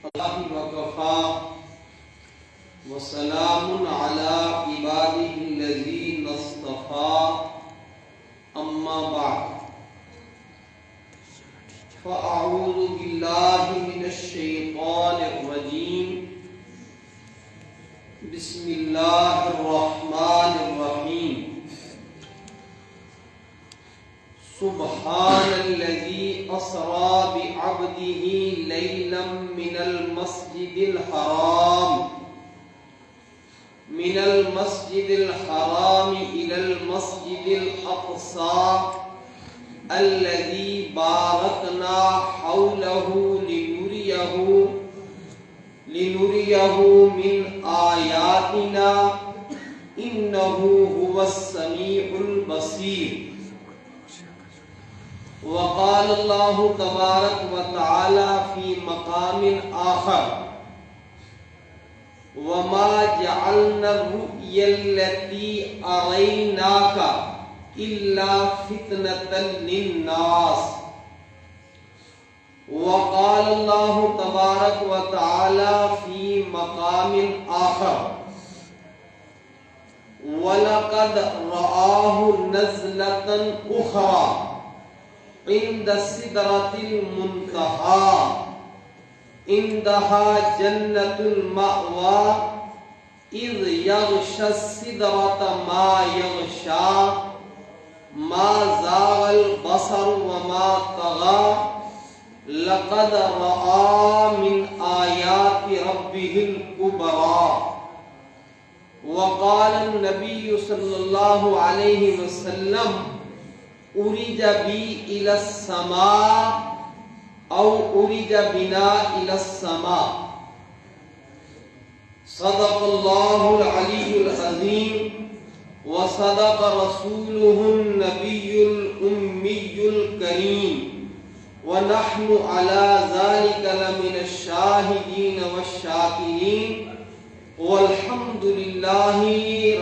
اللہ وکفى وسلام علی عباده الذین اصطفى اما بعد فاعوذ باللہ من الشیطان الرجیم بسم اللہ الرحمن الرحیم سبحان الذي أسرى بعبده ليلا من المسجد الحرام إلى المسجد الأقصى الذي باركنا حوله لنريه من آياتنا إنه هو السميع البصير. وقال الله تبارك وتعالى في مقام آخر وما جعلنا الرؤيا التي أريناك إلا فتنة للناس. وقال الله تبارك وتعالى في مقام آخر ولقد رآه نزلة أخرى عند السدرة المنتهى عندها جنة المأوى إذ يغشى السدرة ما يغشى ما زاغ البصر وما طغى لقد رأى من آيات ربه الكبرى. وقال النبي صلى الله عليه وسلم أُرِجَ بِي إِلَى السَّمَاءِ أو أُرِجَ بِنَا إِلَى السَّمَاءِ. صدق الله العلي العظيم وصدق رسوله النبي الأمي الكريم ونحن على ذلك لمن الشاهدين والشاكرين والحمد لله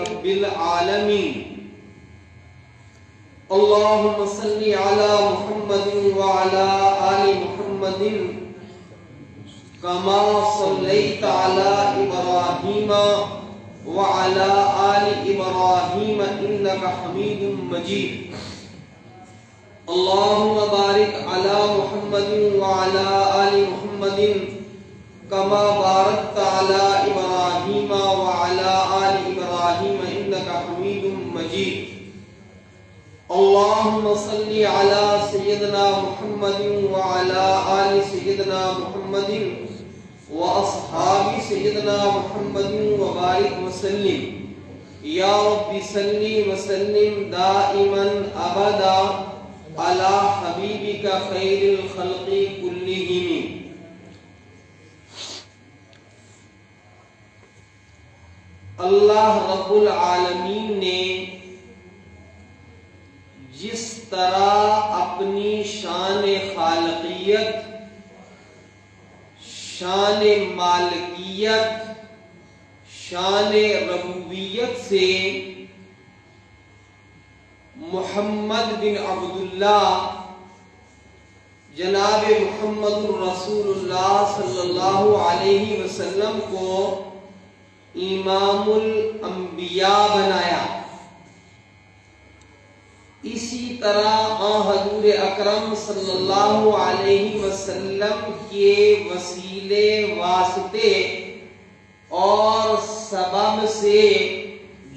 رب العالمين. اللهم صل على محمد وعلى آل محمد كما صليت على إبراهيم وعلى آل إبراهيم إنك حميد مجيد. اللهم بارك على محمد وعلى آل محمد كما باركت على إبراهيم وعلى آل إبراهيم إنك حميد مجيد. اللهم صل على سيدنا محمد وعلى آل سيدنا محمد وأصحاب سيدنا محمد وبارك وسلم. يا رب صل وسلم دائما أبدا على حبيبك خير الخلق كلهم. اللہ رب العالمین نے جس طرح اپنی شان خالقیت، شان مالکیت، شان ربوبیت سے محمد بن عبداللہ جناب محمد الرسول اللہ صلی اللہ علیہ وسلم کو امام الانبیاء بنایا، اسی طرح حضور اکرم صلی اللہ علیہ وسلم کے وسیلے، واسطے اور سبب سے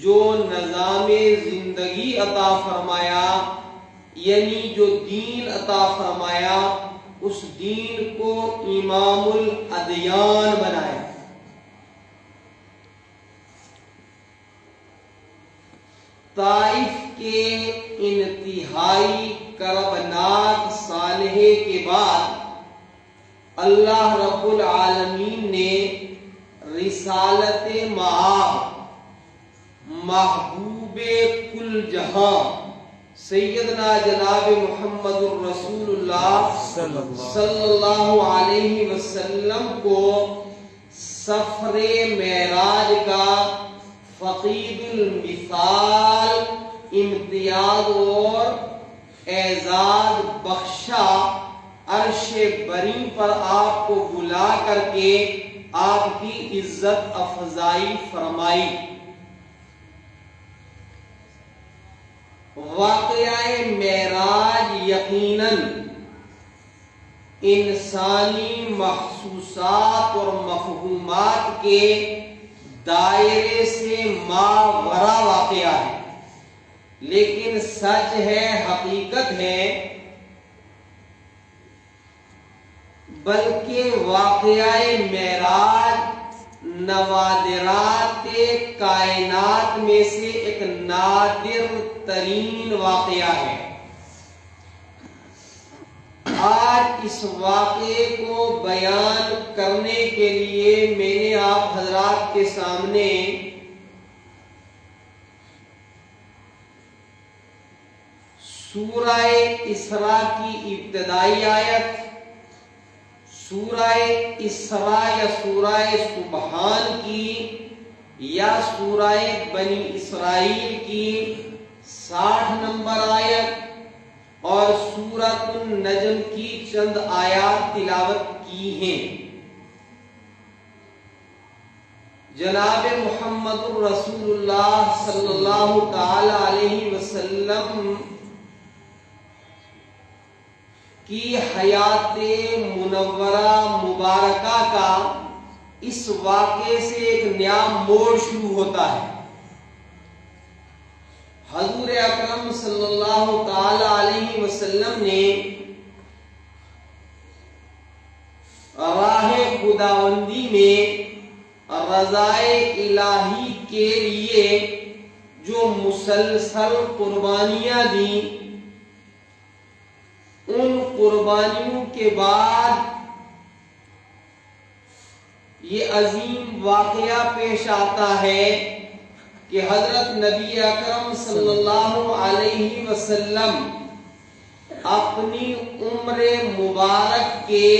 جو نظام زندگی عطا فرمایا، یعنی جو دین عطا فرمایا، اس دین کو امام الادیان بنایا. طائف کے انتہائی کربناک سالحے کے بعد اللہ رب العالمین نے رسالت مآب، محبوب کل جہاں سیدنا جناب محمد الرسول اللہ صلی اللہ علیہ وسلم کو سفر معراج کا فقید المثال امتیاز اور اعزاز بخشا. عرش بری پر آپ کو بلا کر کے آپ کی عزت افزائی فرمائی۔ واقعہ معراج یقیناً انسانی محسوسات اور مفہومات کے دائرے سے ماورا واقعہ ہے، لیکن سچ ہے، حقیقت ہے، بلکہ واقعہ معراج نوادرات کائنات میں سے ایک نادر ترین واقعہ ہے۔ آج اس واقعے کو بیان کرنے کے لیے میں نے آپ حضرات کے سامنے سورہ اسراء کی ابتدائی آیت، سورہ اسراء یا سورہ سبحان کی یا سورہ بنی اسرائیل کی 60 نمبر آیت اور سورۃ النجم کی چند آیات تلاوت کی ہیں۔ جناب محمد الرسول اللہ صلی اللہ تعالی علیہ وسلم کی حیات منورہ مبارکہ کا اس واقعے سے ایک نیا موڑ شروع ہوتا ہے۔ حضور اکرم صلی اللہ تعالی علیہ وسلم نے راہ خداوندی میں رضائے الہی کے لیے جو مسلسل قربانیاں دیں، ان قربانیوں کے بعد یہ عظیم واقعہ پیش آتا ہے کہ حضرت نبی اکرم صلی اللہ علیہ وسلم اپنی عمر مبارک کے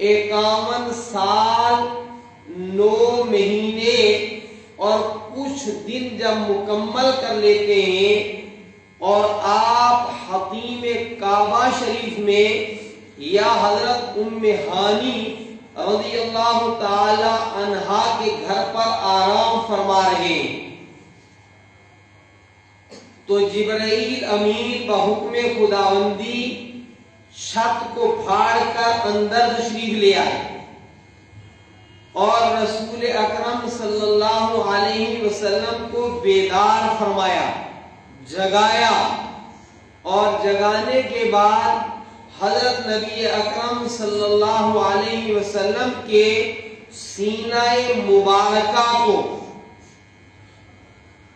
51 سال 9 مہینے اور کچھ دن جب مکمل کر لیتے ہیں اور آپ حتیم کعبہ شریف میں یا حضرت ام ہانی رضی اللہ تعالی عنہا کے گھر پر آرام فرما رہے ہیں تو جبرائیل امین بحکم خداوندی چھت کو پھاڑ کر اندر تشریف لے آئے اور رسول اکرم صلی اللہ علیہ وسلم کو بیدار فرمایا، جگایا، اور جگانے کے بعد حضرت نبی اکرم صلی اللہ علیہ وسلم کے سینہ مبارکہ کو،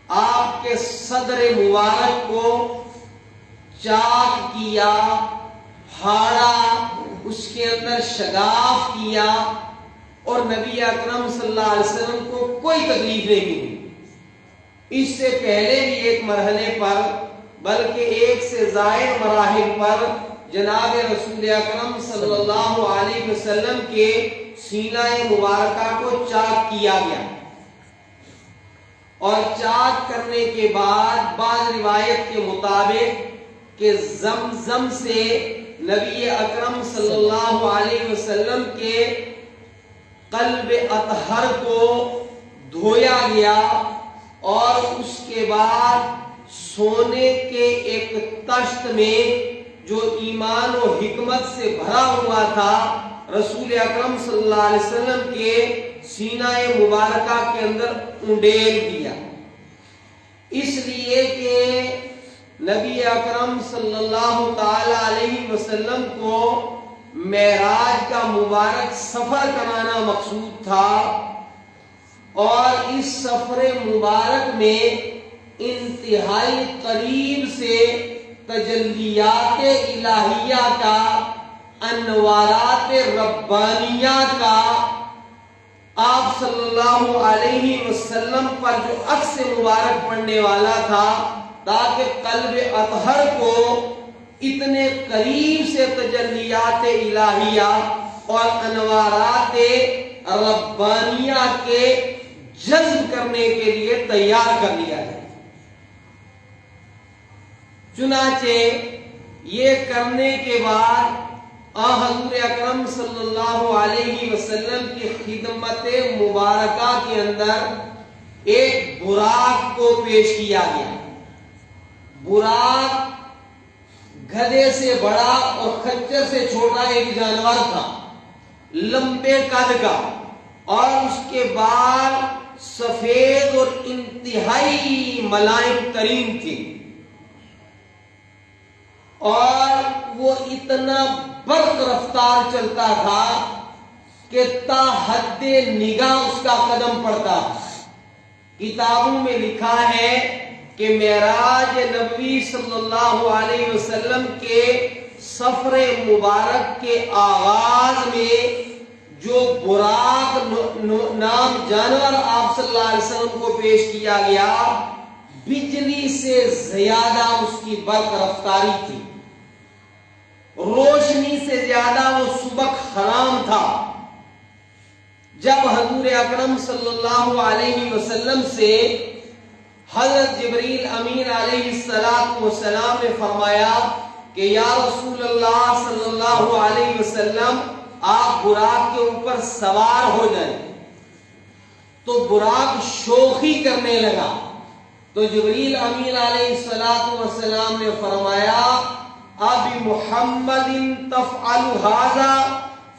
آپ کے صدر مبارک کو چاک کیا، پھاڑا، اس کے اندر شگاف کیا اور نبی اکرم صلی اللہ علیہ وسلم کو کوئی تکلیف نہیں ہوئی۔ اس سے پہلے بھی ایک مرحلے پر بلکہ ایک سے زائد مراحل پر جناب رسول اکرم صلی اللہ علیہ وسلم کے سینہ مبارکہ کو چاک کیا گیا اور چاک کرنے کے بعد بعض روایت کے مطابق کہ زمزم سے نبی اکرم صلی اللہ علیہ وسلم کے قلب اطہر کو دھویا گیا اور اس کے بعد سونے کے ایک تشت میں جو ایمان و حکمت سے بھرا ہوا تھا رسول اکرم صلی اللہ علیہ وسلم کے سینہ مبارکہ کے اندر انڈیل دیا، اس لیے کہ نبی اکرم صلی اللہ تعالی علیہ وسلم کو معراج کا مبارک سفر کرانا مقصود تھا اور اس سفر مبارک میں انتہائی قریب سے تجلیات الہیہ کا، انوارات ربانیہ کا آپ صلی اللہ علیہ وسلم پر جو عکس مبارک پڑنے والا تھا تاکہ قلب اطہر کو اتنے قریب سے تجلیات الہیہ اور انوارات ربانیہ کے جذب کرنے کے لیے تیار کر لیا جائے۔ چنانچہ یہ کرنے کے بعد حضور اکرم صلی اللہ علیہ وسلم کی خدمت مبارکہ کے اندر ایک براق کو پیش کیا گیا. براق گدھے سے بڑا اور خچر سے چھوٹا ایک جانور تھا، لمبے قد کا، اور اس کے بال سفید اور انتہائی ملائم ترین تھی، اور وہ اتنا برق رفتار چلتا تھا کہ تا حد نگاہ اس کا قدم پڑتا. کتابوں میں لکھا ہے کہ معراج نبوی صلی اللہ علیہ وسلم کے سفر مبارک کے آغاز میں جو براق نام جانور آپ صلی اللہ علیہ وسلم کو پیش کیا گیا، بجلی سے زیادہ اس کی برق رفتاری تھی، روشنی سے زیادہ وہ سبک خرام تھا. جب حضور اکرم صلی اللہ علیہ وسلم سے حضرت جبریل امین علیہ السلام نے فرمایا کہ یا رسول اللہ صلی اللہ علیہ وسلم آپ براق کے اوپر سوار ہو جائیں، تو براق شوخی کرنے لگا. تو جبریل امین علیہ السلام نے فرمایا اب محمد تفعل هذا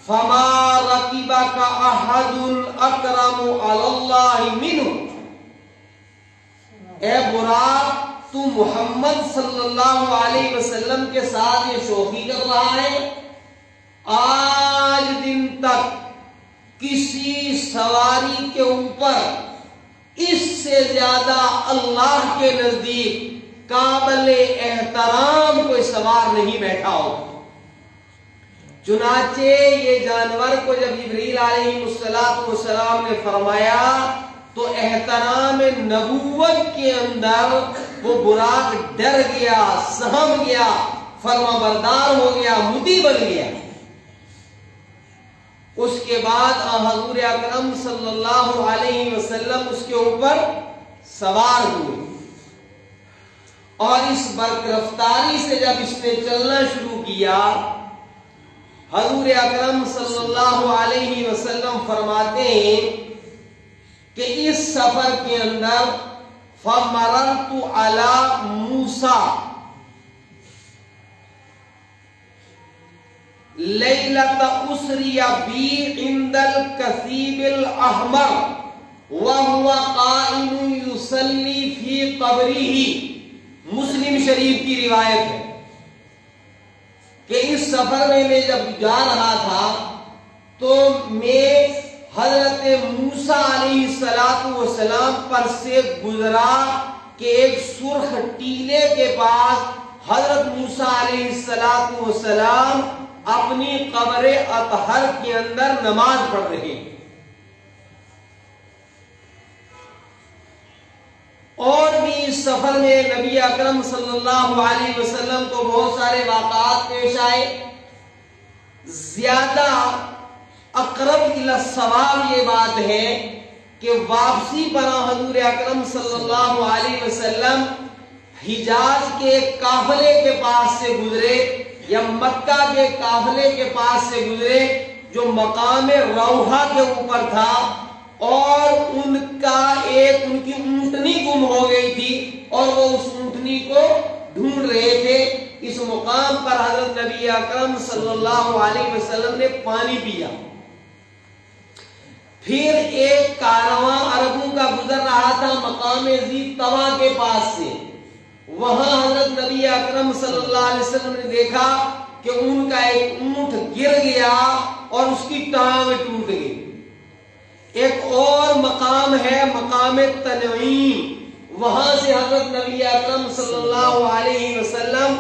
فما رکبک احد اکرم علی اللہ منہ. اے براق، تو محمد صلی اللہ علیہ وسلم کے ساتھ یہ شوخی کر رہا ہے، آج دن تک کسی سواری کے اوپر اس سے زیادہ اللہ کے نزدیک قابل احترام کوئی سوار نہیں بیٹھا ہو. چنانچہ یہ جانور کو جب جبریل علیہ السلام نے فرمایا تو احترام نبوت کے اندر وہ براق ڈر گیا، سہم گیا، فرما بردار ہو گیا، مطیع بن گیا. اس کے بعد حضور اکرم صلی اللہ علیہ وسلم اس کے اوپر سوار ہوئے، اور اس برق رفتاری سے جب اس نے چلنا شروع کیا، حضور اکرم صلی اللہ علیہ وسلم فرماتے ہیں کہ اس سفر کے اندر فمررت علی موسیٰ لیلۃ اسری بی عند الکثیب الاحمر وہو قائم یصلی فی قبرہ. مسلم شریف کی روایت ہے کہ اس سفر میں جب جا رہا تھا تو میں حضرت موسیٰ علیہ السلام پر سے گزرا کہ ایک سرخ ٹیلے کے پاس حضرت موسیٰ علیہ السلام اپنی قبر اطہر کے اندر نماز پڑھ رہے ہیں. اور بھی اس سفر میں نبی اکرم صلی اللہ علیہ وسلم کو بہت سارے واقعات پیش آئے. زیادہ اقرب الی الصواب یہ بات ہے کہ واپسی پر حضور اکرم صلی اللہ علیہ وسلم حجاز کے ایک قافلے کے پاس سے گزرے یا مکہ کے قافلے کے پاس سے گزرے جو مقام روحہ کے اوپر تھا، اور ان کی اونٹنی گم ہو گئی تھی اور وہ اس اونٹنی کو ڈھونڈ رہے تھے. اس مقام پر حضرت نبی اکرم صلی اللہ علیہ وسلم نے پانی پیا. پھر ایک کارواں عربوں کا گزر رہا تھا مقام ذی طویٰ کے پاس سے. وہاں حضرت نبی اکرم صلی اللہ علیہ وسلم نے دیکھا کہ ان کا ایک اونٹ گر گیا اور اس کی ٹانگ ٹوٹ گئی. ایک اور مقام ہے مقام تنعیم، وہاں سے حضرت نبی اکرم صلی اللہ علیہ وسلم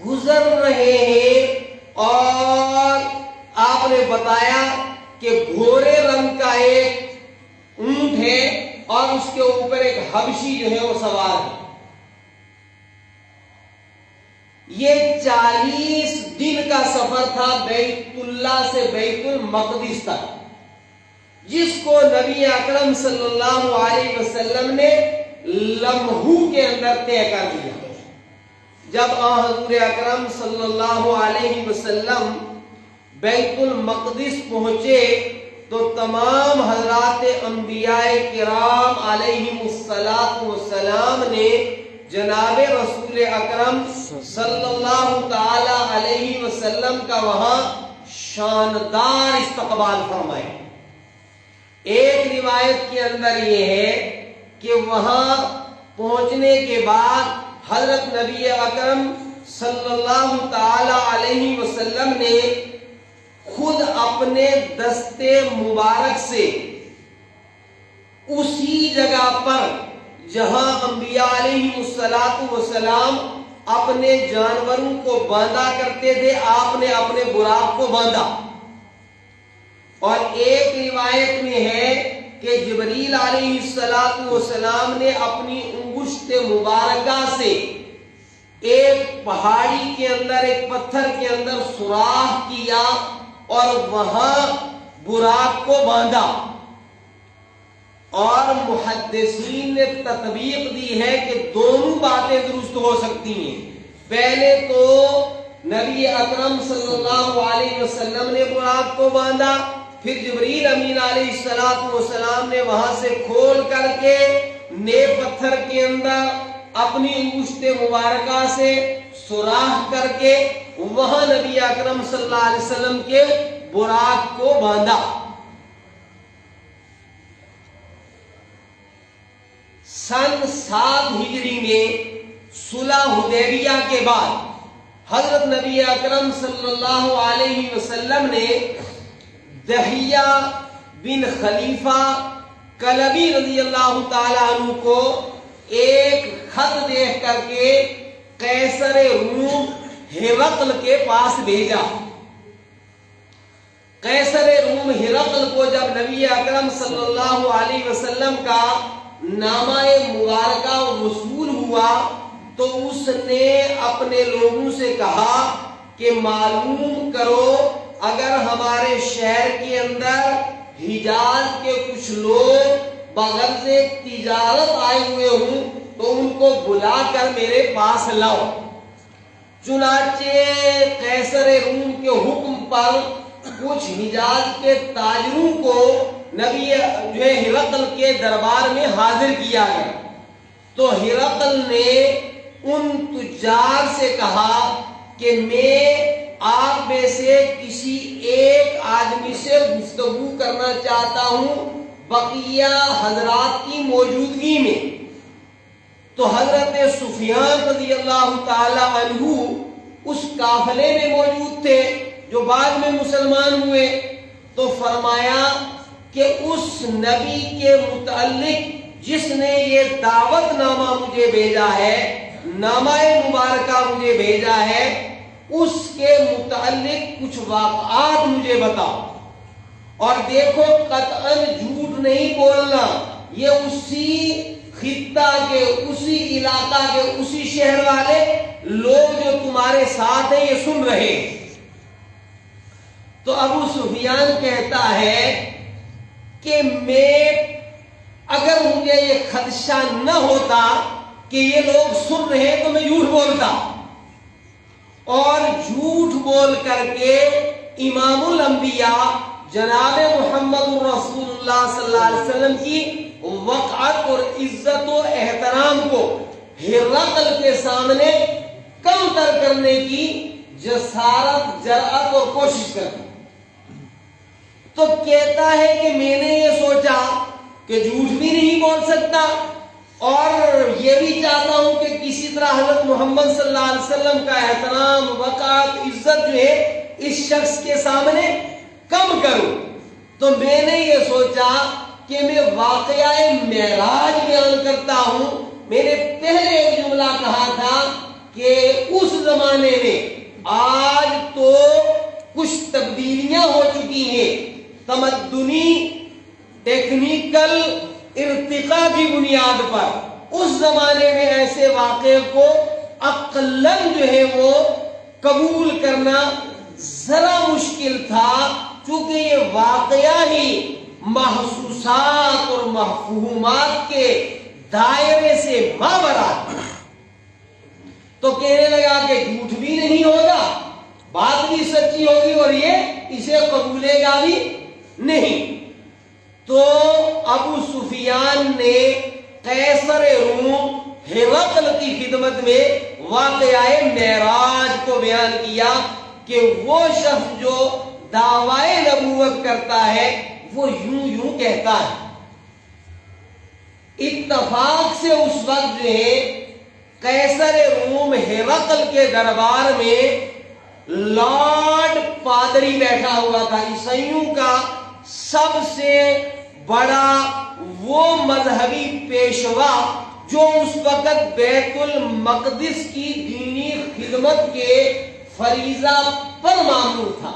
گزر رہے ہیں اور آپ نے بتایا کہ گھورے رنگ کا ایک اونٹ ہے اور اس کے اوپر ایک حبشی جو ہے وہ سوار ہے. یہ 40 دن کا سفر تھا بیت اللہ سے بیت المقدس تک، جس کو نبی اکرم صلی اللہ علیہ وسلم نے لمحوں کے اندر طے کر دیا. جب حضور اکرم صلی اللہ علیہ وسلم بیت المقدس پہنچے تو تمام حضرات انبیاء کرام علیہم السلام نے جناب رسول اکرم صلی اللہ تعالی علیہ وسلم کا وہاں شاندار استقبال فرمائے۔ ایک روایت کے اندر یہ ہے کہ وہاں پہنچنے کے بعد حضرت نبی اکرم صلی اللہ تعالی علیہ وسلم نے خود اپنے دستے مبارک سے اسی جگہ پر جہاں انبیاء علیہ السلام اپنے جانوروں کو باندھا کرتے تھے، آپ نے اپنے براق کو باندھا۔ اور ایک روایت میں ہے کہ جبریل علیہ السلام نے اپنی انگشت مبارکہ سے ایک پہاڑی کے اندر، ایک پتھر کے اندر سوراخ کیا اور وہاں براق کو باندھا۔ اور محدثین نے تطبیق دی ہے کہ دونوں باتیں درست ہو سکتی ہیں۔ پہلے تو نبی اکرم صلی اللہ علیہ وسلم نے براق کو باندھا، پھر جبریل امین علیہ السلام نے وہاں سے کھول کر کے نئے پتھر کے اندر اپنی انگشت مبارکہ سے سوراخ کر کے وہاں نبی اکرم صلی اللہ علیہ وسلم کے براق کو باندھا۔ سن 7 ہجری میں صلح حدیبیہ کے بعد حضرت نبی اکرم صلی اللہ علیہ وسلم نے دحیہ بن خلیفہ کلبی رضی اللہ تعالی عنہ کو ایک خط دیکھ کر کے قیصر روم ہرقل کے پاس بھیجا۔ قیصر روم ہرقل کو جب نبی اکرم صلی اللہ علیہ وسلم کا نامہ مبارکہ وصول ہوا تو اس نے اپنے لوگوں سے کہا کہ معلوم کرو اگر ہمارے شہر کے اندر حجاز کے کچھ لوگ بغرض تجارت آئے ہوئے ہوں تو ان کو بلا کر میرے پاس لاؤ۔ چنانچہ قیصر روم کے حکم پر کچھ حجاز کے تاجروں کو نبی ہرقل کے دربار میں حاضر کیا گیا تو ہرقل نے ان تجار سے کہا کہ میں آپ میں سے کسی ایک آدمی سے گفتگو کرنا چاہتا ہوں بقیہ حضرات کی موجودگی میں۔ تو حضرت سفیان رضی اللہ تعالی عنہ اس قافلے میں موجود تھے جو بعد میں مسلمان ہوئے، تو فرمایا کہ اس نبی کے متعلق جس نے یہ دعوت نامہ مجھے بھیجا ہے، نامہ مبارکہ مجھے بھیجا ہے، اس کے متعلق کچھ واقعات مجھے بتاؤ۔ اور دیکھو قطعاً جھوٹ نہیں بولنا، یہ اسی خطہ کے، اسی علاقہ کے، اسی شہر والے لوگ جو تمہارے ساتھ ہیں یہ سن رہے ہیں۔ تو ابو سفیان کہتا ہے کہ میں اگر مجھے یہ خدشہ نہ ہوتا کہ یہ لوگ سن رہے ہیں تو میں جھوٹ بولتا، اور جھوٹ بول کر کے امام الانبیاء جناب محمد رسول اللہ صلی اللہ علیہ وسلم کی وقعت اور عزت و احترام کو ہرقل کے سامنے کم تر کرنے کی جسارت، جرأت اور کوشش کرتا۔ تو کہتا ہے کہ میں نے یہ سوچا کہ جھوٹ بھی نہیں بول سکتا اور یہ بھی چاہتا ہوں کہ کسی طرح حضرت محمد صلی اللہ علیہ وسلم کا احترام، وقار، عزت جو ہے اس شخص کے سامنے کم کروں۔ تو میں نے یہ سوچا کہ میں واقعہ معراج بیان کرتا ہوں۔ میں نے پہلے ایک جملہ کہا تھا کہ اس زمانے میں، آج تو کچھ تبدیلیاں ہو چکی ہیں، تمدنی ٹیکنیکل ارتقاء کی بنیاد پر۔ اس زمانے میں ایسے واقعے کو عقلاً جو ہے وہ قبول کرنا ذرا مشکل تھا، چونکہ یہ واقعہ ہی محسوسات اور مفہومات کے دائرے سے مابرات۔ تو کہنے لگا کہ جھوٹ بھی نہیں ہوگا، بات بھی سچی ہوگی اور یہ اسے قبولے گا بھی نہیں۔ تو ابو سفیان نے قیصر روم ہرقل کی خدمت میں واقعہ معراج کو بیان کیا کہ وہ شخص جو دعوی نبوت کرتا ہے وہ یوں یوں کہتا ہے۔ اتفاق سے اس وقت جو ہے قیصر روم ہرقل کے دربار میں لارڈ پادری بیٹھا ہوا تھا، عیسائیوں کا سب سے بڑا وہ مذہبی پیشوا جو اس وقت بیت المقدس کی دینی خدمت کے فریضہ پر مامور تھا۔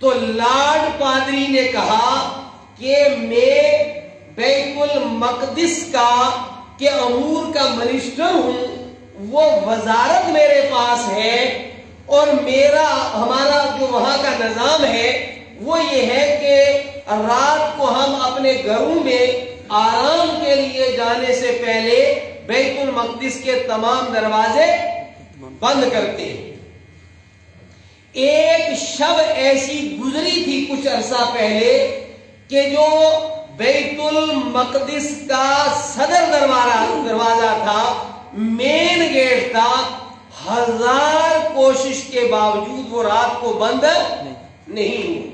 تو لارڈ پادری نے کہا کہ میں بیت المقدس کا کے امور کا منسٹر ہوں، وہ وزارت میرے پاس ہے، اور ہمارا جو وہاں کا نظام ہے وہ یہ ہے کہ رات کو ہم اپنے گھروں میں آرام کے لیے جانے سے پہلے بیت المقدس کے تمام دروازے بند کرتے ہیں۔ ایک شب ایسی گزری تھی کچھ عرصہ پہلے کہ جو بیت المقدس کا صدر دروازہ تھا، مین گیٹ تھا، 1000 کوشش کے باوجود وہ رات کو بند نہیں ہوئی،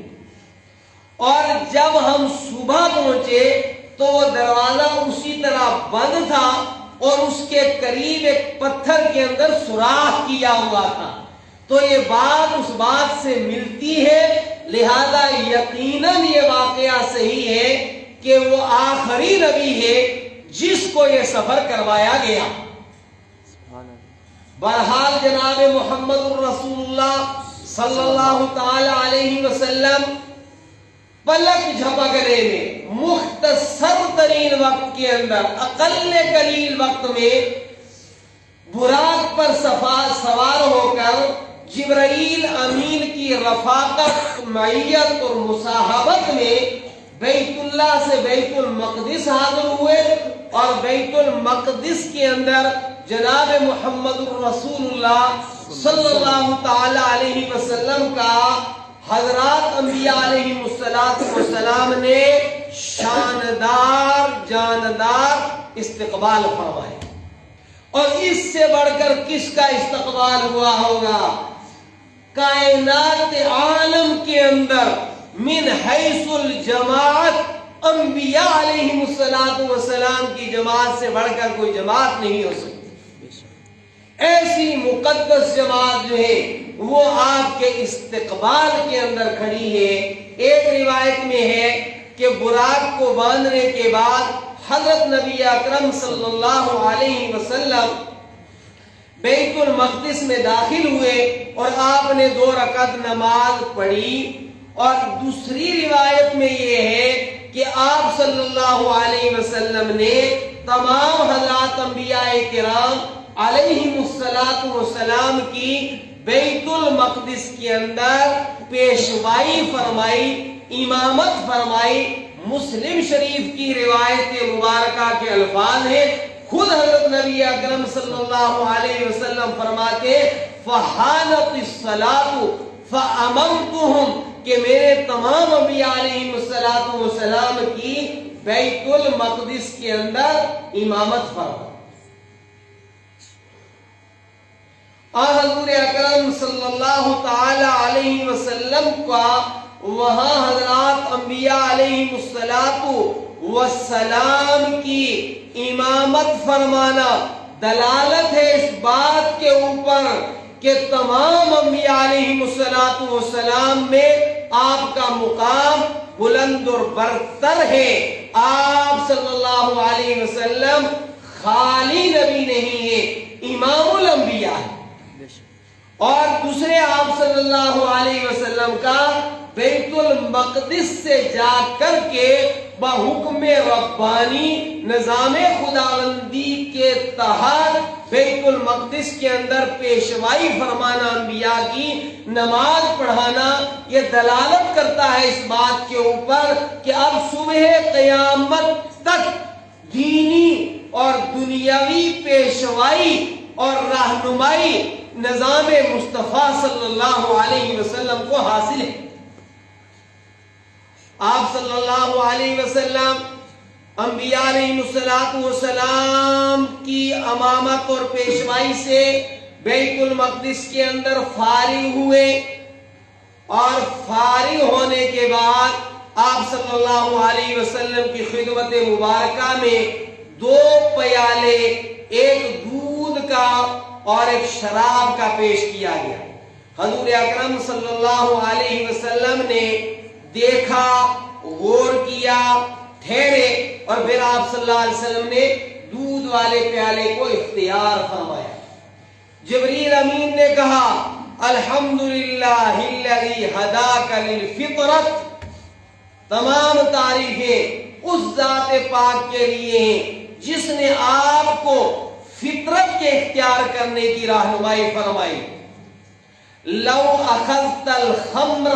اور جب ہم صبح پہنچے تو وہ دروازہ اسی طرح بند تھا اور اس کے قریب ایک پتھر کے اندر سوراخ کیا ہوا تھا۔ تو یہ بات اس بات سے ملتی ہے، لہذا یقیناً یہ واقعہ صحیح ہے کہ وہ آخری نبی ہے جس کو یہ سفر کروایا گیا۔ بہرحال جناب محمد الرسول اللہ صلی اللہ تعالی علیہ وسلم پلک جھپکنے میں مختصر ترین وقت کے اندر، اقل قلیل وقت میں، براق پر سوار ہو کر جبرائیل امین کی رفاقت، معیت اور مصاحبت میں بیت اللہ سے بیت المقدس حاضر ہوئے، اور بیت المقدس کے اندر جناب محمد الرسول اللہ صلی اللہ تعالی علیہ وسلم کا حضرات انبیاء علیہ السلام نے شاندار جاندار استقبال فرمایا۔ اور اس سے بڑھ کر کس کا استقبال ہوا ہوگا؟ کائنات عالم کے اندر من حیث الجماعت انبیاء علیہ السلام کی جماعت سے بڑھ کر کوئی جماعت نہیں ہو سکتی۔ ایسی مقدس جماعت جو ہے وہ آپ کے استقبال کے اندر کھڑی ہے۔ ایک روایت میں ہے کہ براق کو باندھنے کے بعد حضرت نبی اکرم صلی اللہ علیہ وسلم بیت المقدس میں داخل ہوئے اور آپ نے 2 رکعت نماز پڑھی، اور دوسری روایت میں یہ ہے کہ آپ صلی اللہ علیہ وسلم نے تمام حضرات انبیاء کرام علیہم السلام کی بیت المقدس کے اندر پیشوائی فرمائی، امامت فرمائی۔ مسلم شریف کی روایت مبارکہ کے الفاظ ہیں، خود حضرت نبی اکرم صلی اللہ علیہ وسلم فرماتے فحانت الصلاۃ فاممتهم، کہ میرے تمام انبیاء علیہم السلام کی بیت المقدس کے اندر امامت فرمائی۔ حضور اکرم صلی اللہ تعالی علیہ وسلم کا وہاں حضرات انبیاء علیہم السلام کی امامت فرمانا دلالت ہے اس بات کے اوپر کہ تمام انبیاء علیہم السلام میں آپ کا مقام بلند اور برتر ہے۔ آپ صلی اللہ علیہ وسلم خالی نبی نہیں ہے، امام الانبیاء ہے۔ اور دوسرے آپ صلی اللہ علیہ وسلم کا بیت المقدس سے جا کر کے بحکم ربانی نظام خداوندی کے تحت بیت المقدس کے اندر پیشوائی فرمانا، انبیاء کی نماز پڑھانا، یہ دلالت کرتا ہے اس بات کے اوپر کہ اب صبح قیامت تک دینی اور دنیاوی پیشوائی اور رہنمائی نظام مصطفیٰ صلی اللہ علیہ وسلم کو حاصل ہے۔ آپ صلی اللہ علیہ وسلم انبیاء علیہ السلام کی امامت اور پیشوائی سے بیت المقدس کے اندر فارغ ہوئے، اور فارغ ہونے کے بعد آپ صلی اللہ علیہ وسلم کی خدمت مبارکہ میں 2 پیالے، ایک دودھ کا اور ایک شراب کا پیش کیا گیا۔ حضور اکرم صلی اللہ علیہ وسلم نے دیکھا، غور کیا، ٹھہرے، اور پھر آپ صلی اللہ علیہ وسلم نے دودھ والے پیالے کو اختیار فرمایا۔ جبریل امین نے کہا الحمدللہ الذی ہداک للفطرۃ، تمام تعریفیں اس ذات پاک کے لیے ہیں جس نے آپ کو فطرت کے اختیار کرنے کی رہنمائی فرمائی۔ لو اخذت الخمر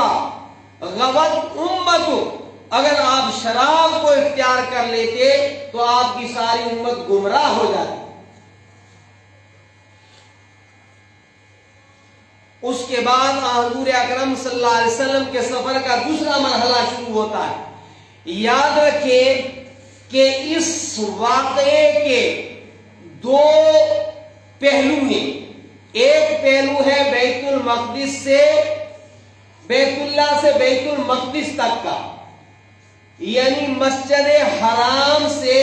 غوت امتک، اگر آپ شراب کو اختیار کر لیتے تو آپ کی ساری امت گمراہ ہو جاتی۔ اس کے بعد حضور اکرم صلی اللہ علیہ وسلم کے سفر کا دوسرا مرحلہ شروع ہوتا ہے۔ یاد رکھیں کہ اس واقعے کے 2 پہلو ہیں۔ ایک پہلو ہے بیت المقدس سے، بیت اللہ سے بیت المقدس تک کا، یعنی مسجد حرام سے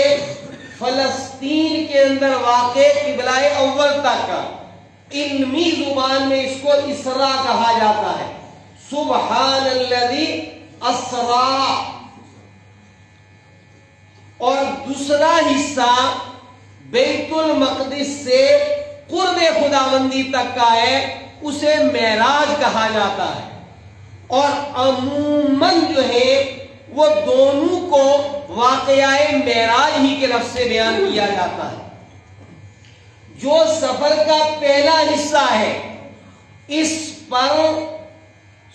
فلسطین کے اندر واقع قبلہ اول تک کا۔ علمی زبان میں اس کو اسراء کہا جاتا ہے، سبحان الذی اسراء۔ اور دوسرا حصہ بیت المقدس سے قرب خداوندی تک کا ہے، اسے معراج کہا جاتا ہے۔ اور عموماً جو ہے وہ دونوں کو واقعہ معراج ہی کے لفظ سے بیان کیا جاتا ہے۔ جو سفر کا پہلا حصہ ہے، اس پر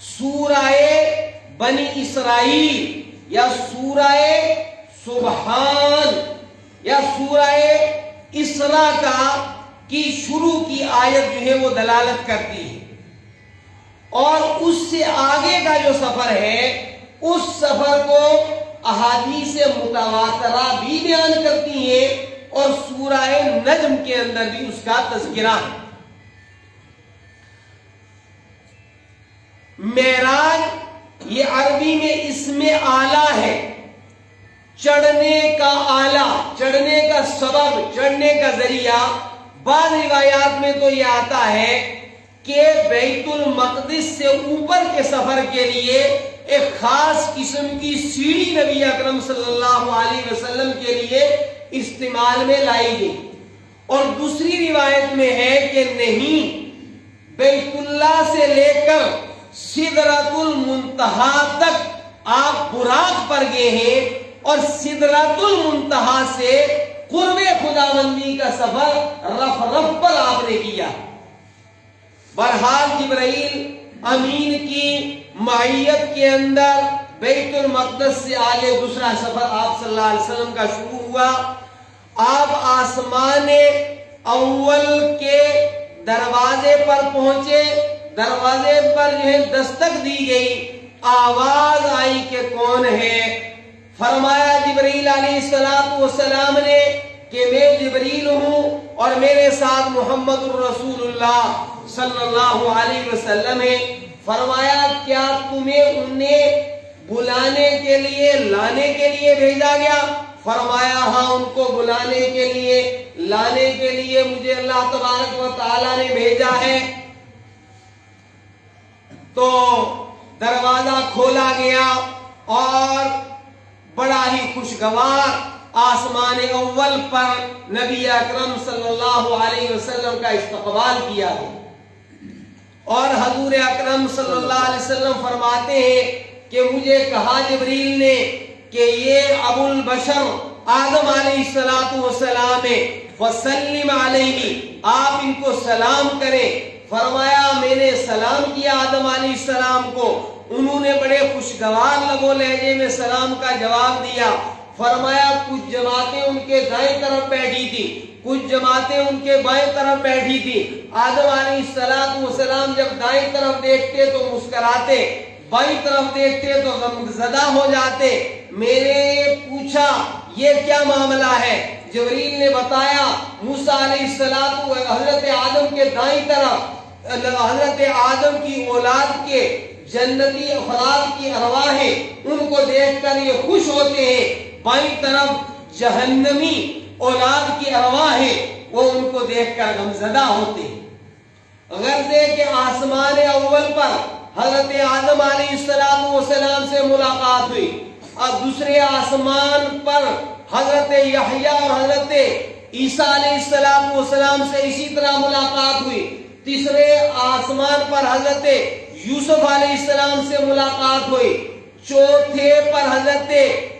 سورہ بنی اسرائیل یا سورہ سبحان یا سورہ اسراء کی شروع کی آیت جو ہے وہ دلالت کرتی ہے، اور اس سے آگے کا جو سفر ہے اس سفر کو احادیث متواترہ بھی بیان کرتی ہیں، اور سورہ نجم کے اندر بھی اس کا تذکرہ ہے۔ معراج یہ عربی میں اسم اعلیٰ ہے، چڑھنے کا آلہ، چڑھنے کا سبب، چڑھنے کا ذریعہ۔ بعض روایات میں تو یہ آتا ہے کہ بیت المقدس سے اوپر کے سفر کے لیے ایک خاص قسم کی سیڑھی نبی اکرم صلی اللہ علیہ وسلم کے لیے استعمال میں لائی گئی، اور دوسری روایت میں ہے کہ نہیں، بیت اللہ سے لے کر سدرۃ المنتہا تک آپ براق پر گئے ہیں، اور سدرۃ المنتہا سے قرب خداوندی کا سفر رف رف پر آپ نے کیا۔ بہرحال جبرائیل امین کی معیت کے اندر بیت المقدس سے آگے دوسرا سفر آپ صلی اللہ علیہ وسلم کا شروع ہوا۔ آپ آسمان اول کے دروازے پر پہنچے، دروازے پر جو ہے دستک دی گئی، آواز آئی کہ کون ہے؟ فرمایا جبرائیل علیہ السلام نے کہ میں جبریل ہوں، اور میرے ساتھ محمد الرسول اللہ صلی اللہ علیہ وسلم ہے۔ فرمایا کیا تمہیں انہیں بلانے کے لیے، لانے کے لیے بھیجا گیا؟ فرمایا ہاں، ان کو بلانے کے لیے، لانے کے لیے مجھے اللہ تبارک و تعالی نے بھیجا ہے۔ تو دروازہ کھولا گیا، اور بڑا ہی خوشگوار آسمان اول پر نبی اکرم صلی اللہ علیہ وسلم کا استقبال کیا گیا، اور حضور اکرم صلی اللہ علیہ وسلم فرماتے ہیں کہ مجھے کہا جبریل نے کہ یہ ابو البشر آدم علیہ السلام ہے، فسلم علیہ، آپ ان کو سلام کریں۔ فرمایا میں نے سلام کیا آدم علیہ السلام کو، انہوں نے بڑے خوشگوار لب و لہجے میں سلام کا جواب دیا۔ فرمایا کچھ جماعتیں ان کے دائیں طرف بیٹھی تھی، کچھ جماعتیں ان کے بائیں طرف بیٹھی تھی. آدم علیہ السلام جب دائیں طرف دیکھتے تو مسکراتے, بائیں طرف دیکھتے تو غمزدہ ہو جاتے. میں نے پوچھا یہ کیا معاملہ ہے؟ جبریل نے بتایا موسیٰ علیہ السلام حضرت آدم کے دائیں طرف حضرت آدم کی اولاد کے جنتی افراد کی ارواحیں ان کو دیکھ کر یہ خوش ہوتے ہیں, بائیں طرف جہنمی اولاد کی ارواحیں وہ ان کو دیکھ کر غمزدہ ہوتے ہیں. غرض ہے کہ آسمان اول پر حضرت آدم علیہ السلام سے ملاقات ہوئی, اور دوسرے آسمان پر حضرت یحییٰ اور حضرت عیسیٰ علیہ السلام سے اسی طرح ملاقات ہوئی. تیسرے آسمان پر حضرت یوسف علیہ السلام سے ملاقات ہوئی. چوتھے پر حضرت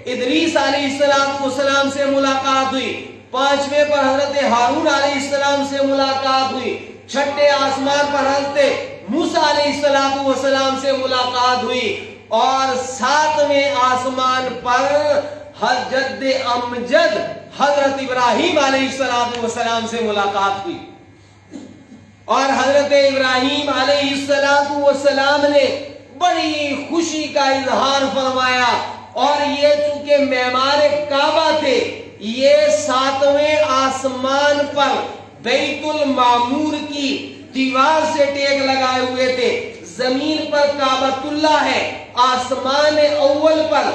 ادریس علیہ السلام سے ملاقات ہوئی. پانچویں پر حضرت ہارون علیہ السلام سے ملاقات ہوئی. چھٹے آسمان پر حضرت موسیٰ علیہ السلام سے ملاقات ہوئی. اور ساتویں آسمان پر جد امجد حضرت ابراہیم علیہ السلام سے ملاقات ہوئی. اور حضرت ابراہیم علیہ السلام نے بڑی خوشی کا اظہار فرمایا, اور یہ چونکہ معمار کعبہ تھے, یہ ساتویں آسمان پر بیت المعمور کی دیوار سے ٹیک لگائے ہوئے تھے. زمین پر کعبۃ اللہ ہے, آسمان اول پر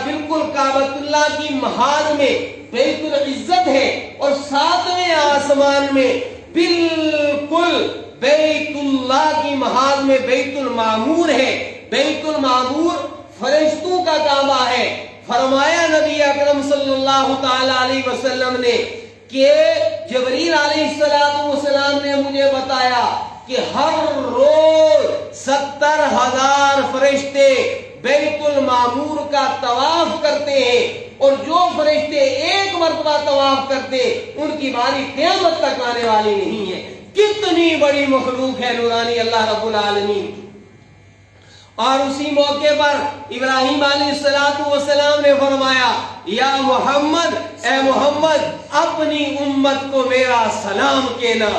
بالکل کعبۃ اللہ کی محاذ میں بیت العزت ہے, اور ساتویں آسمان میں بالکل بیت اللہ کی محاذ میں بیت المعمور ہے. بیت المعمور فرشتوں کا کعبہ ہے. فرمایا نبی اکرم صلی اللہ تعالی علیہ وسلم نے کہ جبریل علیہ السلام نے مجھے بتایا کہ ہر روز 70,000 فرشتے بیت المعمور کا طواف کرتے ہیں, اور جو فرشتے ایک مرتبہ طواف کرتے ان کی باری قیامت تک آنے والی نہیں ہے. کتنی بڑی مخلوق ہے نورانی اللہ رب العالمین. اور اسی موقع پر ابراہیم علیہ السلام نے فرمایا یا محمد, اے محمد اپنی امت کو میرا سلام کہنا,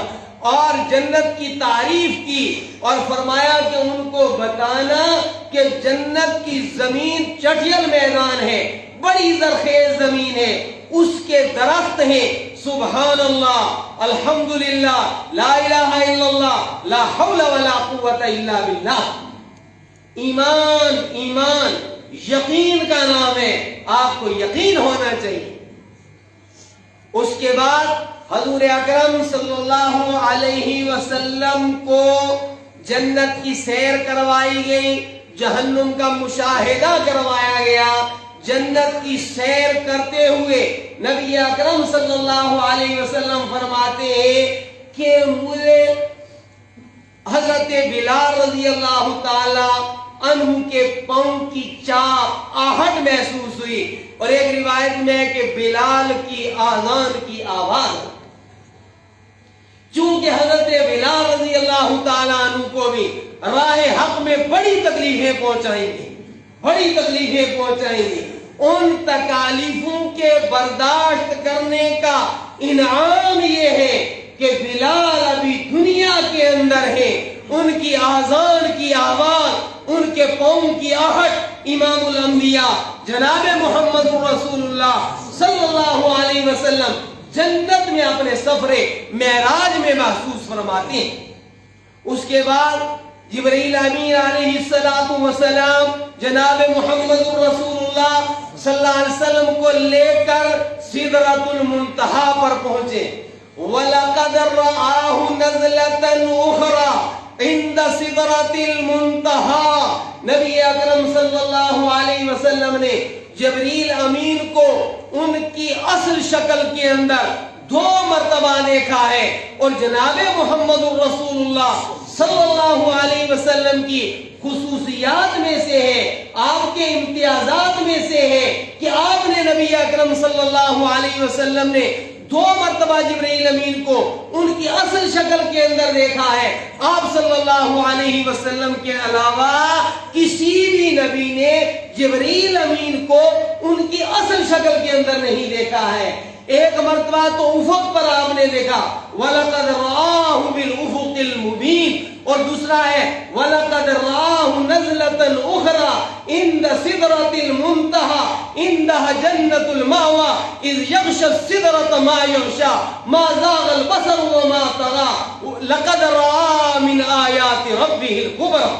اور جنت کی تعریف کی, اور فرمایا کہ ان کو بتانا کہ جنت کی زمین چٹھیل میدان ہے, بڑی زرخیز زمین ہے, اس کے درخت ہیں سبحان اللہ, الحمدللہ, لا الہ الا اللہ, لا حول ولا قوت الا باللہ. ایمان ایمان یقین کا نام ہے, آپ کو یقین ہونا چاہیے. اس کے بعد حضور اکرم صلی اللہ علیہ وسلم کو جنت کی سیر کروائی گئی, جہنم کا مشاہدہ کروایا گیا. جنت کی سیر کرتے ہوئے نبی اکرم صلی اللہ علیہ وسلم فرماتے ہیں کہ مجھے حضرت بلال رضی اللہ تعالی عنہ کے پاؤں کی چاپ آہٹ محسوس ہوئی, اور ایک روایت میں ہے کہ بلال کی آذان کی آواز. چونکہ حضرت بلال رضی اللہ تعالی عنہ کو بھی راہ حق میں بڑی تکلیفیں پہنچائیں گی, بڑی تکلیفیں پہنچائیں گی. ان تکالیفوں کے برداشت کرنے کا انعام یہ ہے کہ بلال ابھی دنیا کے اندر ہے, ان کی آذان کی آواز, ان کے پاؤں کی آہٹ امام الانبیاء جناب محمد رسول اللہ صلی اللہ علیہ وسلم جنت میں اپنے سفر معراج میں محسوس فرماتے ہیں. اس کے بعد جبریل امین علیہ السلام جناب محمد رسول اللہ صلی اللہ علیہ وسلم کو لے کر سدرۃ المنتہا پر پہنچے. وَلَقَدْ رَآهُ نَزْلَةً أُخْرَى عِنْدَ سِدْرَةِ الْمُنْتَهَا. نبی اکرم صلی اللہ علیہ وسلم نے جبریل امین کو ان کی اصل شکل کے اندر 2 مرتبہ دیکھا ہے, اور جناب محمد رسول اللہ صلی اللہ علیہ وسلم کی خصوصیات میں سے ہے, آپ کے امتیازات میں سے ہے کہ آپ نے نبی اکرم صلی اللہ علیہ وسلم نے 2 مرتبہ جبریل امین کو ان کی اصل شکل کے اندر دیکھا ہے. آپ صلی اللہ علیہ وسلم کے علاوہ کسی بھی نبی نے جبریل امین کو ان کی اصل شکل کے اندر نہیں دیکھا ہے. ایک مرتبہ تو افق پر آپ نے دیکھا وَلَقَدْ رَآهُ بِالْأُفُقِ الْمُبِينِ، اور دوسرا ہے وَلَقَدْ رَآهُ نَزْلَةً أُخْرَى عِنْدَ سِدْرَةِ الْمُنْتَهَى عِنْدَهَا جَنَّةُ الْمَأْوَى إِذْ يَغْشَى السِّدْرَةَ مَا يَغْشَى مَا زَاغَ الْبَصَرُ وَمَا طَغَى لَقَدْ رَآ مِنْ آيَاتِ رَبِّهِ الْكُبْرَى۔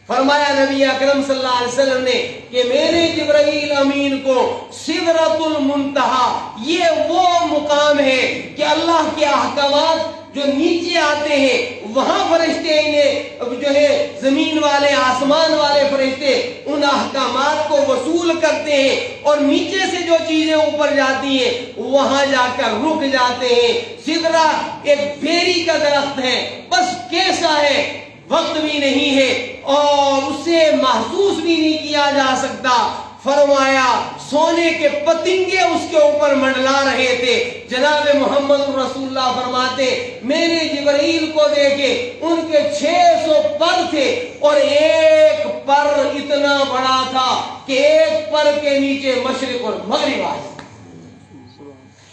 فرمایا نبی اکرم صلی اللہ علیہ وسلم نے کہ میرے جبرائیل امین کو سدرۃ المنتہا، یہ وہ مقام ہے کہ اللہ کے احکامات جو نیچے آتے ہیں وہاں فرشتے انہیں جو ہے زمین والے آسمان والے فرشتے ان احکامات کو وصول کرتے ہیں، اور نیچے سے جو چیزیں اوپر جاتی ہیں وہاں جا کر رک جاتے ہیں۔ سدرہ ایک بیری کا درخت ہے، بس کیسا ہے، وقت بھی نہیں ہے اور اسے محسوس بھی نہیں کیا جا سکتا۔ فرمایا سونے کے پتنگے اس کے اوپر منڈلا رہے تھے۔ جناب محمد رسول اللہ فرماتے میں نے جبرائیل کو دیکھے، ان کے 600 پر تھے اور ایک پر اتنا بڑا تھا کہ ایک پر کے نیچے مشرق اور مغرب آئے۔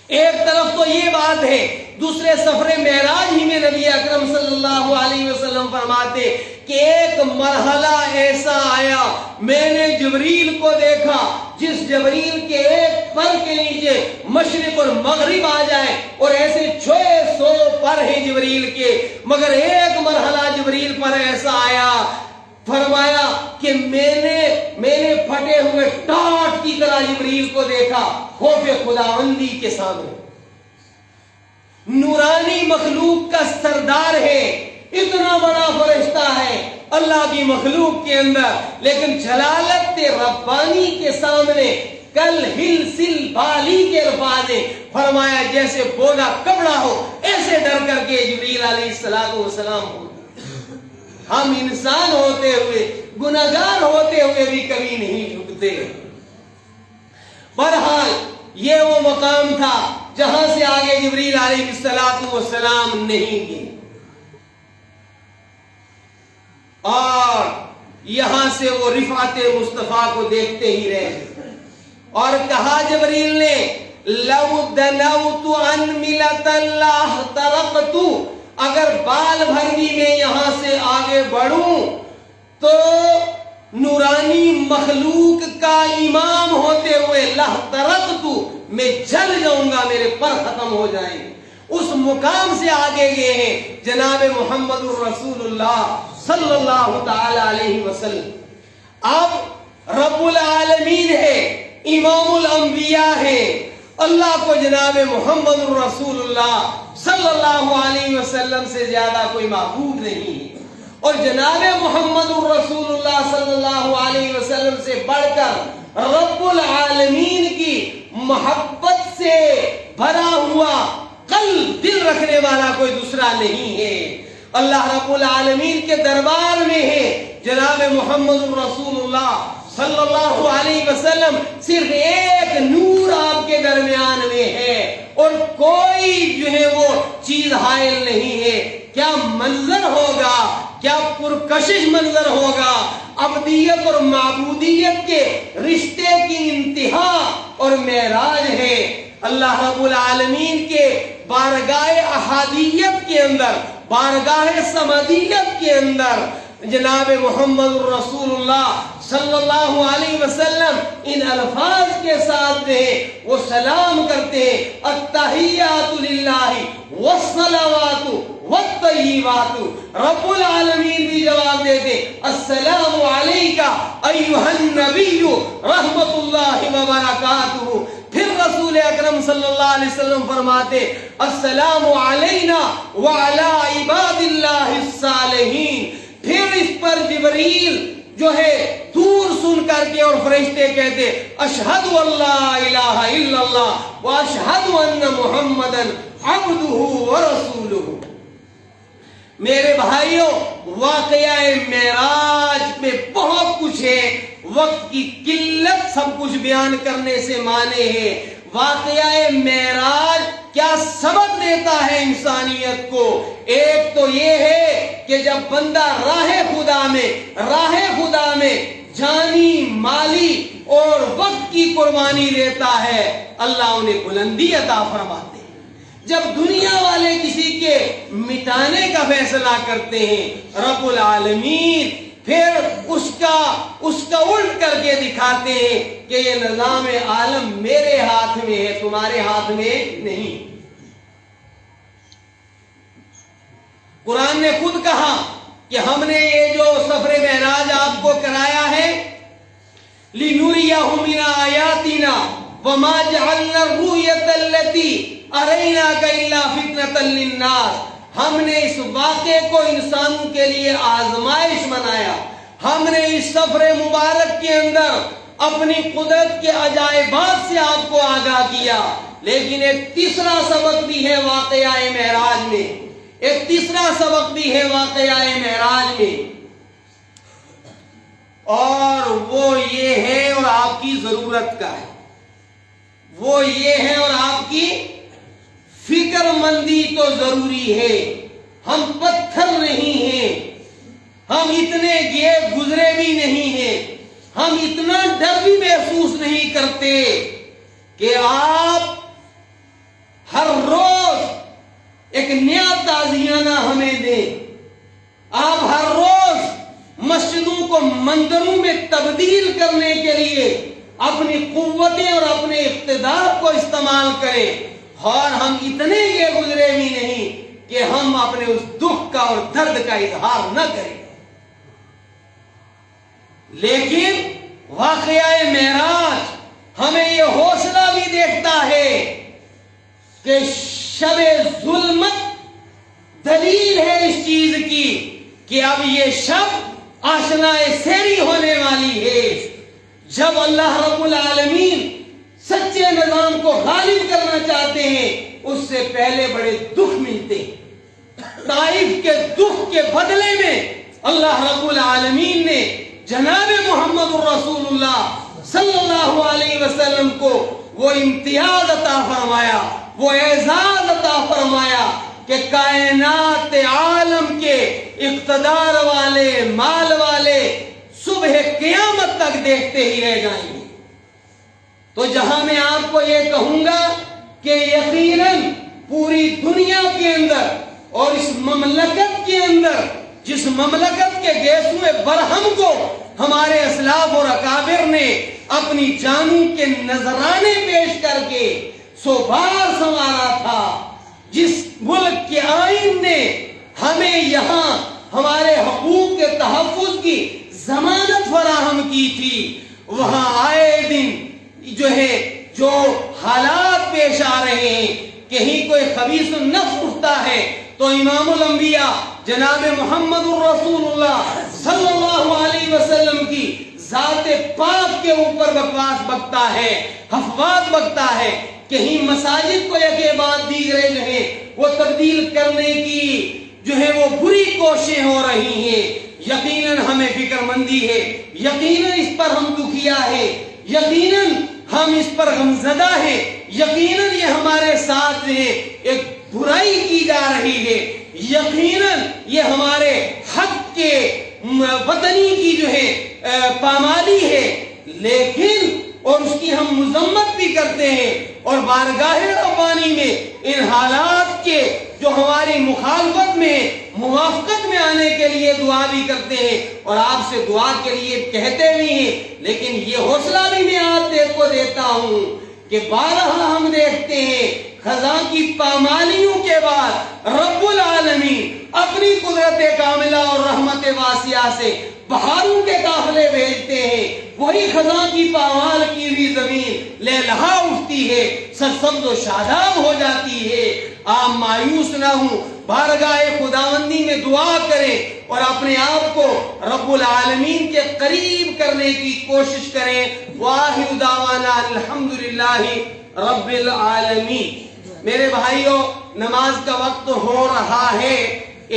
ایک طرف تو یہ بات ہے، دوسرے سفر معراج ہی میں نبی اکرم صلی اللہ علیہ وسلم فرماتے کہ ایک مرحلہ ایسا آیا، میں نے جبریل کو دیکھا جس جبریل کے ایک پر کے نیچے مشرق اور مغرب آ جائے، اور ایسے 600 پر ہیں جبریل کے، مگر ایک مرحلہ جبریل پر ایسا آیا، فرمایا کہ میں نے پھٹے ہوئے ٹاٹ کی طرح جبریل کو دیکھا خوف خداوندی کے سامنے۔ نورانی مخلوق کا سردار ہے، اتنا بڑا فرشتہ ہے اللہ کی مخلوق کے اندر، لیکن جلالت ربانی کے سامنے کل ہل سل بالی کے الفاظ ہیں، فرمایا جیسے بولا کپڑا ہو ایسے ڈر کر کے جبریل علیہ السلام ہو۔ ہم انسان ہوتے ہوئے، گناہگار ہوتے ہوئے بھی کبھی نہیں جھکتے۔ بہرحال یہ وہ مقام تھا جہاں سے آگے جبریل علیہ السلام نہیں گئے، اور یہاں سے وہ رفعت مصطفیٰ کو دیکھتے ہی رہے، اور کہا جبریل نے لو دنوت ان ملت اللہ ترقت، اگر بال بھر بھی میں یہاں سے آگے بڑھوں تو نورانی مخلوق کا امام ہوتے ہوئے لہترقت، میں جل جاؤں گا، میرے پر ختم ہو جائیں گے۔ اس مقام سے آگے گئے ہیں جناب محمد الرسول اللہ صلی اللہ تعالی علیہ وسلم۔ اب رب العالمین ہے، امام الانبیاء ہے، اللہ کو جناب محمد الرسول اللہ صلی اللہ علیہ وسلم سے زیادہ کوئی معبود نہیں ہے، اور جناب محمد الرسول اللہ صلی اللہ علیہ وسلم سے بڑھ کر رب العالمین کی محبت سے بھرا ہوا قلب، دل رکھنے والا کوئی دوسرا نہیں ہے۔ اللہ رب العالمین کے دربار میں ہے جناب محمد الرسول اللہ صلی اللہ علیہ وسلم، صرف ایک نور آپ کے درمیان میں ہے اور کوئی جو ہے وہ چیز حائل نہیں ہے۔ کیا منظر ہوگا، کیا پرکشش منظر ہوگا، عبدیت اور معبودیت کے رشتے کی انتہا اور معراج ہے۔ اللہ رب العالمین کے بارگاہ احادیت کے اندر، بارگاہ سمدیت کے اندر جناب محمد الرسول اللہ صلی اللہ علیہ وسلم ان الفاظ کے ساتھ وہ سلام کرتے ہیں، التحیات للہ والصلوات والطیبات۔ رب العالمین بھی جواب دیتے السلام علیکہ ایھا النبی رحمت اللہ وبرکاتہ۔ پھر رسول اکرم صلی اللہ علیہ وسلم فرماتے السلام علینا وعلی عباد اللہ الصالحین۔ پھر اس پر جبریل جو ہے دور سن کر کے اور فرشتے کہتے اشہد اللہ الہ الا اللہ واشہد ان محمدا عبدہ ورسولہ۔ میرے بھائیوں، واقعہ معراج میں بہت کچھ ہے، وقت کی قلت سب کچھ بیان کرنے سے مانے ہے۔ واقعہ معراج کیا سبق دیتا ہے انسانیت کو؟ ایک تو یہ ہے کہ جب بندہ راہ خدا میں جانی مالی اور وقت کی قربانی دیتا ہے، اللہ انہیں بلندی عطا فرماتے ہیں۔ جب دنیا والے کسی کے مٹانے کا فیصلہ کرتے ہیں، رب العالمین پھر اس کا الٹ کر کے دکھاتے ہیں کہ یہ نظام عالم میرے ہاتھ میں ہے، تمہارے ہاتھ میں نہیں۔ قرآن نے خود کہا کہ ہم نے یہ جو سفر معراج آپ کو کرایا ہے، لِنُرِيَهُ مِنْ آيَاتِنَا وَمَا جَعَلْنَا الرُّؤْيَةَ الَّتِي أَرَيْنَاكَ إِلَّا فِتْنَةً لِلنَّاسِ، ہم نے اس واقعے کو انسانوں کے لیے آزمائش بنایا، ہم نے اس سفر مبارک کے اندر اپنی قدرت کے عجائبات سے آپ کو آگاہ کیا۔ لیکن ایک تیسرا سبق بھی ہے واقعہ معراج میں، ایک تیسرا سبق بھی ہے واقعہ معراج میں، اور وہ یہ ہے، اور آپ کی ضرورت کا ہے، وہ یہ ہے اور آپ کی فکر مندی تو ضروری ہے۔ ہم پتھر نہیں ہیں، ہم اتنے گئے گزرے بھی نہیں ہیں، ہم اتنا ڈر بھی محسوس نہیں کرتے کہ آپ ہر روز ایک نیا تعزیانہ ہمیں دیں، آپ ہر روز مسجدوں کو مندروں میں تبدیل کرنے کے لیے اپنی قوتیں اور اپنے اقتدار کو استعمال کریں، اور ہم اتنے یہ گزرے بھی نہیں کہ ہم اپنے اس دکھ کا اور درد کا اظہار نہ کریں۔ لیکن واقعہ معراج ہمیں یہ حوصلہ بھی دیکھتا ہے کہ شب ظلمت دلیل ہے اس چیز کی کہ اب یہ شب آشنائے سیری ہونے والی ہے، جب اللہ رب العالمین سچے نظام کو غالب کرنا چاہتے ہیں، اس سے پہلے بڑے دکھ ملتے ہیں۔ طائف کے دکھ کے بدلے میں اللہ رب العالمین نے جناب محمد الرسول اللہ صلی اللہ علیہ وسلم کو وہ امتیاز عطا فرمایا، وہ اعزاز عطا فرمایا کہ کائنات عالم کے اقتدار والے، مال والے صبح قیامت تک دیکھتے ہی رہ جائیں گے۔ تو جہاں میں آپ کو یہ کہوں گا کہ یقیناً پوری دنیا کے اندر اور اس مملکت کے اندر، جس مملکت کے گیسوئے برہم کو ہمارے اسلاف اور اکابر نے اپنی جانوں کے نذرانے پیش کر کے سوبار سنوارا تھا، جس ملک کے آئین نے ہمیں یہاں ہمارے حقوق کے تحفظ کی ضمانت فراہم کی تھی، وہاں آئے دن جو حالات پیش آ رہے ہیں، کہیں کوئی خبیث النفس اٹھتا ہے تو امام الانبیاء جناب محمد الرسول اللہ صلی اللہ علیہ وسلم کی ذات پاک کے اوپر بکواس بکتا ہے، افواہ بکتا ہے، کہیں مساجد کو یک بات دیگرے جو ہے وہ تبدیل کرنے کی وہ بری کوششیں ہو رہی ہیں۔ یقیناً ہمیں فکر مندی ہے، یقیناً اس پر ہم دکھیا ہے، یقیناً ہم اس پر غمزدہ ہیں، یقیناً یہ ہمارے ساتھ جو ہے ایک برائی کی جا رہی ہے، یقیناً یہ ہمارے حق کے وطنی کی جو ہے پامالی ہے، لیکن اور اس کی ہم مذمت بھی کرتے ہیں، اور بارگاہ ربانی میں ان حالات کے جو ہماری مخالفت میں موافقت میں آنے کے لیے دعا بھی کرتے ہیں، اور آپ سے دعا کے لیے کہتے بھی ہیں۔ لیکن یہ حوصلہ بھی میں آپ کو دیتا ہوں کہ بارہا ہم دیکھتے ہیں خزاں کی پامالیوں کے بعد رب العالمین اپنی قدرت کاملہ اور رحمت واسعہ سے بہاروں کے قافلے بھیجتے ہیں، وہی خزاں کی پامال کی ہوئی زمین لہلہا اٹھتی ہے، سرسبز و شاداب ہو جاتی ہے۔ آپ مایوس نہ ہوں، بارگاہ خداوندی میں دعا کریں اور اپنے آپ کو رب العالمین کے قریب کرنے کی کوشش کریں۔ وآخر دعوانا الحمدللہ رب العالمین۔ میرے بھائیوں، نماز کا وقت ہو رہا ہے،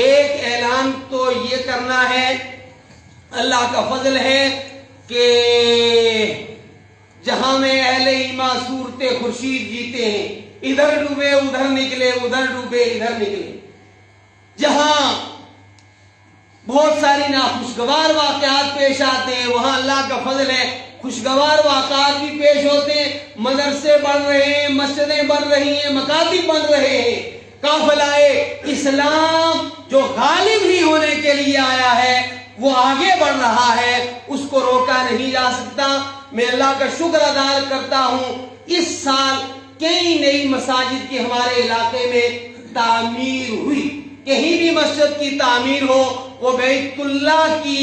ایک اعلان تو یہ کرنا ہے، اللہ کا فضل ہے کہ جہاں میں اہل ایمان صورت خورشید جیتے ہیں، ادھر ڈوبے ادھر نکلے، ادھر ڈوبے ادھر نکلے، جہاں بہت ساری ناخوشگوار واقعات پیش آتے ہیں، وہاں اللہ کا فضل ہے خوشگوار واقعات بھی پیش ہوتے ہیں، مدرسے بڑھ رہے ہیں، مسجدیں بڑھ رہی ہیں، مکاتب بن رہے ہیں، قافلہ اسلام جو غالب ہی ہونے کے لیے آیا ہے وہ آگے بڑھ رہا ہے، اس کو روکا نہیں جا سکتا۔ میں اللہ کا شکر ادا کرتا ہوں، اس سال کئی نئی مساجد کی ہمارے علاقے میں تعمیر ہوئی۔ کہیں بھی مسجد کی تعمیر ہو وہ بیت اللہ کی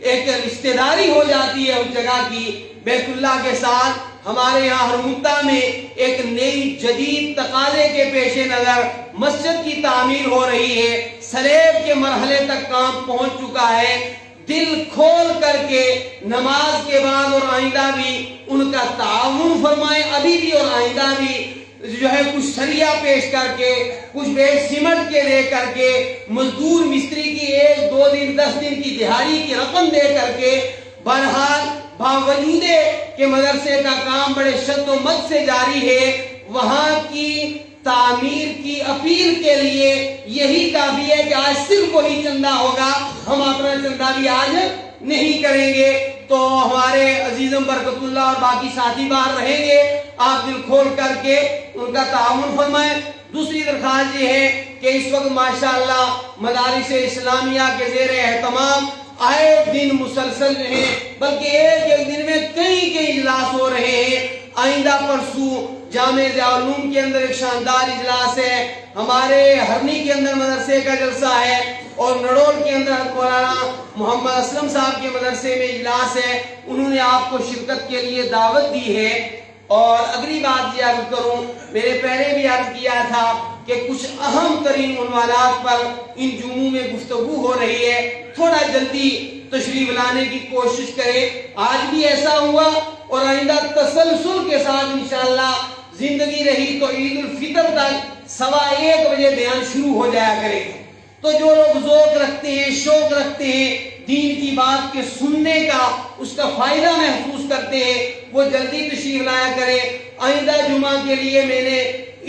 ایک رشتہ داری ہو جاتی ہے، اس جگہ کی بیت اللہ کے ساتھ۔ ہمارے یہاں ہرمتا میں ایک نئی جدید تقاضے کے پیش نظر مسجد کی تعمیر ہو رہی ہے، سلیب کے مرحلے تک کام پہنچ چکا ہے۔ دل کھول کر کے نماز کے بعد اور آئندہ بھی ان کا تعاون فرمائیں، ابھی بھی اور آئندہ بھی جو ہے کچھ سریا پیش کر کے، کچھ بیگ سیمنٹ کے دے کر کے، مزدور مستری کی 1 2 دن 10 دن کی دہاڑی کی رقم دے کر کے، بہرحال باوجود کہ مدرسے کا کام بڑے شد و مد سے جاری ہے، وہاں کی تعمیر کی اپیل کے لیے یہی کافی ہے کہ آج صرف وہی چندہ ہوگا، ہم اپنا چندہ بھی آج نہیں کریں گے۔ تو ہمارے عزیزم برکت اللہ اور باقی ساتھی باہر رہیں گے، آپ دل کھول کر کے ان کا تعاون فرمائیں۔ دوسری درخواست یہ ہے کہ اس وقت ماشاءاللہ مدارس اسلامیہ کے زیر اہتمام آئے دن مسلسل رہے، بلکہ ایک دن میں کئی اجلاس ہو رہے ہیں۔ آئندہ پرسوں جامع ضیاءالعلوم کے اندر ایک شاندار اجلاس ہے، ہمارے ہرنی کے اندر مدرسے کا جلسہ ہے، اور نڑول کے اندر مولانا محمد اسلم صاحب کے مدرسے میں اجلاس ہے۔ انہوں نے آپ کو شرکت کے لیے دعوت دی ہے۔ اور اگلی بات یہ عرض کروں، میں نے پہلے بھی عرض کیا تھا کہ کچھ اہم ترین عنوانات پر ان جمعوں میں گفتگو ہو رہی ہے، تھوڑا جلدی تشریف لانے کی کوشش کرے۔ آج بھی ایسا ہوا اور آئندہ تسلسل کے ساتھ انشاءاللہ زندگی رہی تو عید الفطر تک 1:15 بجے بیان شروع ہو جایا کرے گا۔ تو جو لوگ ذوق رکھتے ہیں، شوق رکھتے ہیں دین کی بات کے سننے کا، اس کا فائدہ محسوس کرتے ہیں، وہ جلدی تشریف لایا کرے۔ آئندہ جمعہ کے لیے میں نے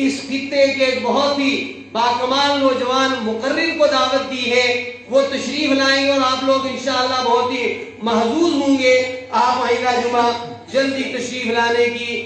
اس خطے کے ایک بہت ہی باکمال نوجوان مقرر کو دعوت دی ہے، وہ تشریف لائیں گے اور آپ لوگ انشاءاللہ بہت ہی محظوظ ہوں گے۔ آپ آئندہ جمعہ جلدی تشریف لانے کی